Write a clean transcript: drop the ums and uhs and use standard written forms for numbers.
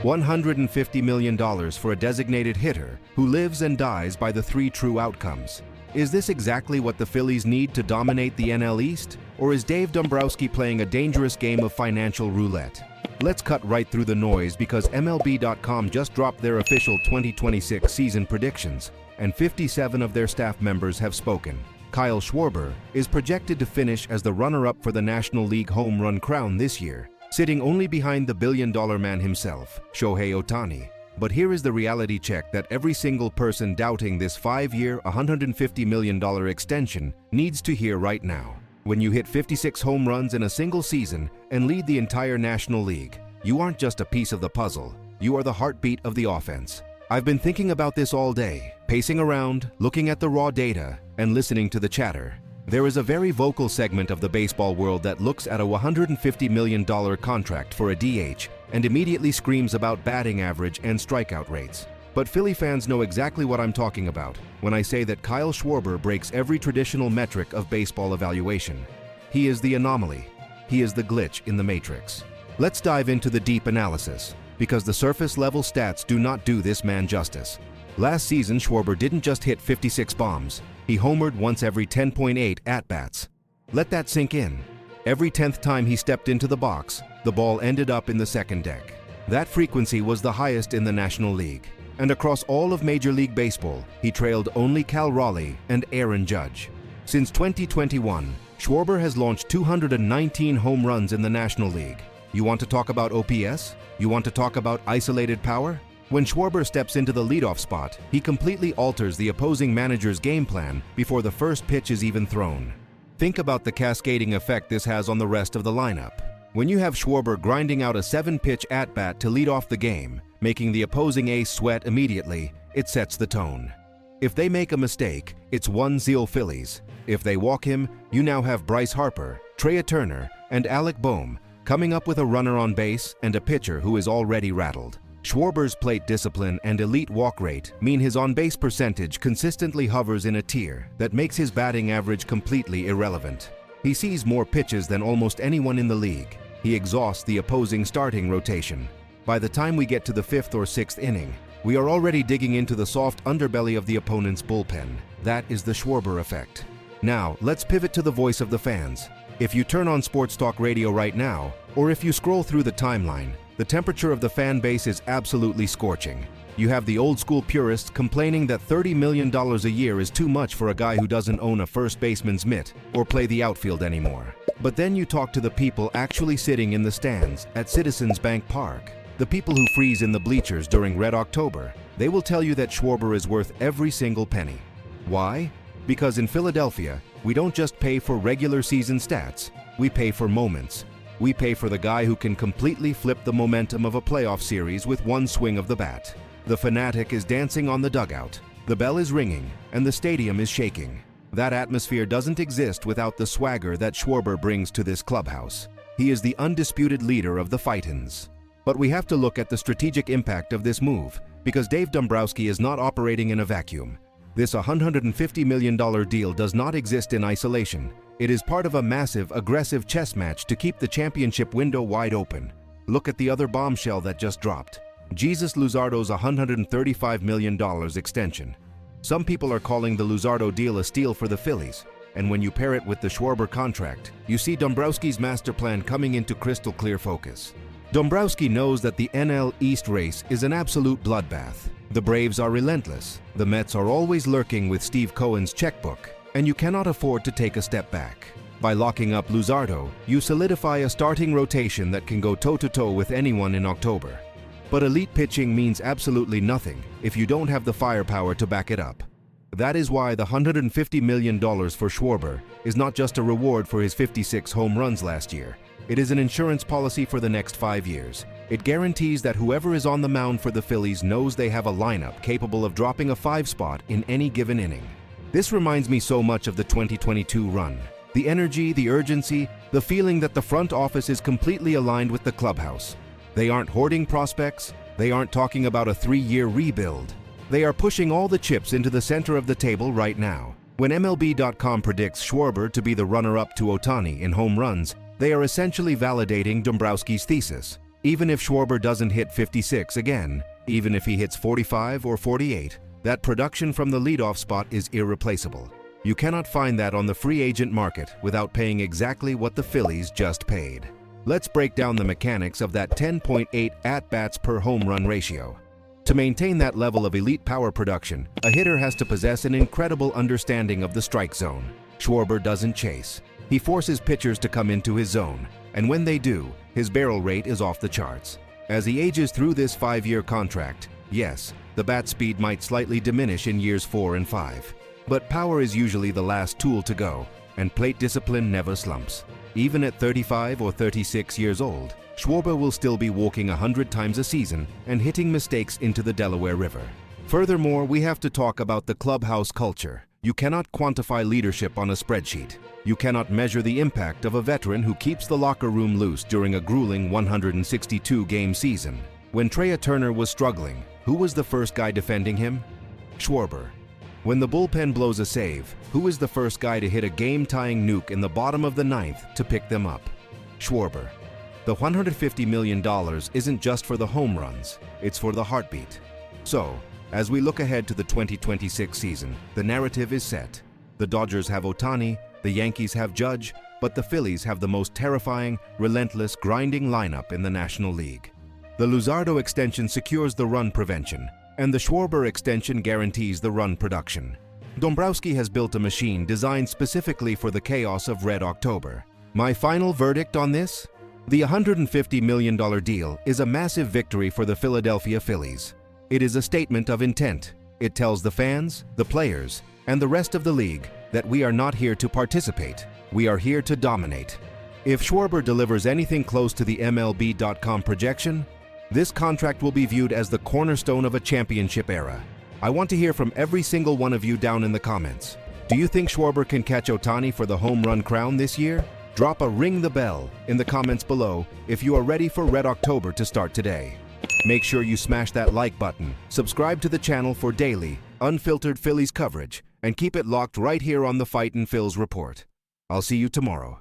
$150 million for a designated hitter who lives and dies by the three true outcomes. Is this exactly what the Phillies need to dominate the NL East? Or is Dave Dombrowski playing a dangerous game of financial roulette? Let's cut right through the noise because MLB.com just dropped their official 2026 season predictions, and 57 of their staff members have spoken. Kyle Schwarber is projected to finish as the runner-up for the National League home run crown this year, sitting only behind the billion-dollar man himself, Shohei Ohtani. But here is the reality check that every single person doubting this 5-year, $150 million extension needs to hear right now. When you hit 56 home runs in a single season and lead the entire National League, you aren't just a piece of the puzzle, you are the heartbeat of the offense. I've been thinking about this all day, pacing around, looking at the raw data, and listening to the chatter. There is a very vocal segment of the baseball world that looks at a $150 million contract for a DH and immediately screams about batting average and strikeout rates. But Philly fans know exactly what I'm talking about when I say that Kyle Schwarber breaks every traditional metric of baseball evaluation. He is the anomaly. He is the glitch in the matrix. Let's dive into the deep analysis, because the surface-level stats do not do this man justice. Last season, Schwarber didn't just hit 56 bombs. He homered once every 10.8 at-bats. Let that sink in. Every 10th time he stepped into the box, the ball ended up in the second deck. That frequency was the highest in the National League. And across all of Major League Baseball, he trailed only Cal Raleigh and Aaron Judge. Since 2021, Schwarber has launched 219 home runs in the National League. You want to talk about OPS? You want to talk about isolated power? When Schwarber steps into the leadoff spot, he completely alters the opposing manager's game plan before the first pitch is even thrown. Think about the cascading effect this has on the rest of the lineup. When you have Schwarber grinding out a 7-pitch at-bat to lead off the game, making the opposing ace sweat immediately, it sets the tone. If they make a mistake, it's 1-0 Phillies. If they walk him, you now have Bryce Harper, Trea Turner, and Alec Boehm coming up with a runner on base and a pitcher who is already rattled. Schwarber's plate discipline and elite walk rate mean his on-base percentage consistently hovers in a tier that makes his batting average completely irrelevant. He sees more pitches than almost anyone in the league. He exhausts the opposing starting rotation. By the time we get to the 5th or 6th inning, we are already digging into the soft underbelly of the opponent's bullpen. That is the Schwarber effect. Now, let's pivot to the voice of the fans. If you turn on sports talk radio right now, or if you scroll through the timeline, the temperature of the fan base is absolutely scorching. You have the old-school purists complaining that $30 million a year is too much for a guy who doesn't own a first baseman's mitt or play the outfield anymore. But then you talk to the people actually sitting in the stands at Citizens Bank Park, the people who freeze in the bleachers during Red October. They will tell you that Schwarber is worth every single penny. Why? Because in Philadelphia, we don't just pay for regular season stats, we pay for moments. We pay for the guy who can completely flip the momentum of a playoff series with one swing of the bat. The fanatic is dancing on the dugout, the bell is ringing, and the stadium is shaking. That atmosphere doesn't exist without the swagger that Schwarber brings to this clubhouse. He is the undisputed leader of the Phitins. But we have to look at the strategic impact of this move, because Dave Dombrowski is not operating in a vacuum. This $150 million deal does not exist in isolation. It is part of a massive, aggressive chess match to keep the championship window wide open. Look at the other bombshell that just dropped. Jesus Luzardo's $135 million extension. Some people are calling the Luzardo deal a steal for the Phillies, and when you pair it with the Schwarber contract, you see Dombrowski's master plan coming into crystal clear focus. Dombrowski knows that the NL East race is an absolute bloodbath. The Braves are relentless, the Mets are always lurking with Steve Cohen's checkbook, and you cannot afford to take a step back. By locking up Luzardo, you solidify a starting rotation that can go toe-to-toe with anyone in October. But elite pitching means absolutely nothing if you don't have the firepower to back it up. That is why the $150 million for Schwarber is not just a reward for his 56 home runs last year. It is an insurance policy for the next 5 years. It guarantees that whoever is on the mound for the Phillies knows they have a lineup capable of dropping a 5 spot in any given inning. This reminds me so much of the 2022 run. The energy, the urgency, the feeling that the front office is completely aligned with the clubhouse. They aren't hoarding prospects. They aren't talking about a 3-year rebuild. They are pushing all the chips into the center of the table right now. When MLB.com predicts Schwarber to be the runner-up to Ohtani in home runs, they are essentially validating Dombrowski's thesis. Even if Schwarber doesn't hit 56 again, even if he hits 45 or 48, that production from the leadoff spot is irreplaceable. You cannot find that on the free agent market without paying exactly what the Phillies just paid. Let's break down the mechanics of that 10.8 at-bats per home run ratio. To maintain that level of elite power production, a hitter has to possess an incredible understanding of the strike zone. Schwarber doesn't chase. He forces pitchers to come into his zone, and when they do, his barrel rate is off the charts. As he ages through this 5-year contract, yes, the bat speed might slightly diminish in years 4 and 5. But power is usually the last tool to go, and plate discipline never slumps. Even at 35 or 36 years old, Schwarber will still be walking 100 times a season and hitting mistakes into the Delaware River. Furthermore, we have to talk about the clubhouse culture. You cannot quantify leadership on a spreadsheet. You cannot measure the impact of a veteran who keeps the locker room loose during a grueling 162-game season. When Trea Turner was struggling, who was the first guy defending him? Schwarber. When the bullpen blows a save, who is the first guy to hit a game-tying nuke in the bottom of the 9th to pick them up? Schwarber. The $150 million isn't just for the home runs, it's for the heartbeat. So, as we look ahead to the 2026 season, the narrative is set. The Dodgers have Ohtani, the Yankees have Judge, but the Phillies have the most terrifying, relentless, grinding lineup in the National League. The Luzardo extension secures the run prevention, and the Schwarber extension guarantees the run production. Dombrowski has built a machine designed specifically for the chaos of Red October. My final verdict on this? The $150 million deal is a massive victory for the Philadelphia Phillies. It is a statement of intent. It tells the fans, the players, and the rest of the league that we are not here to participate. We are here to dominate. If Schwarber delivers anything close to the MLB.com projection, this contract will be viewed as the cornerstone of a championship era. I want to hear from every single one of you down in the comments. Do you think Schwarber can catch Ohtani for the home run crown this year? Drop a ring the bell in the comments below if you are ready for Red October to start today. Make sure you smash that like button, subscribe to the channel for daily, unfiltered Phillies coverage, and keep it locked right here on the Fightin Phils report. I'll see you tomorrow.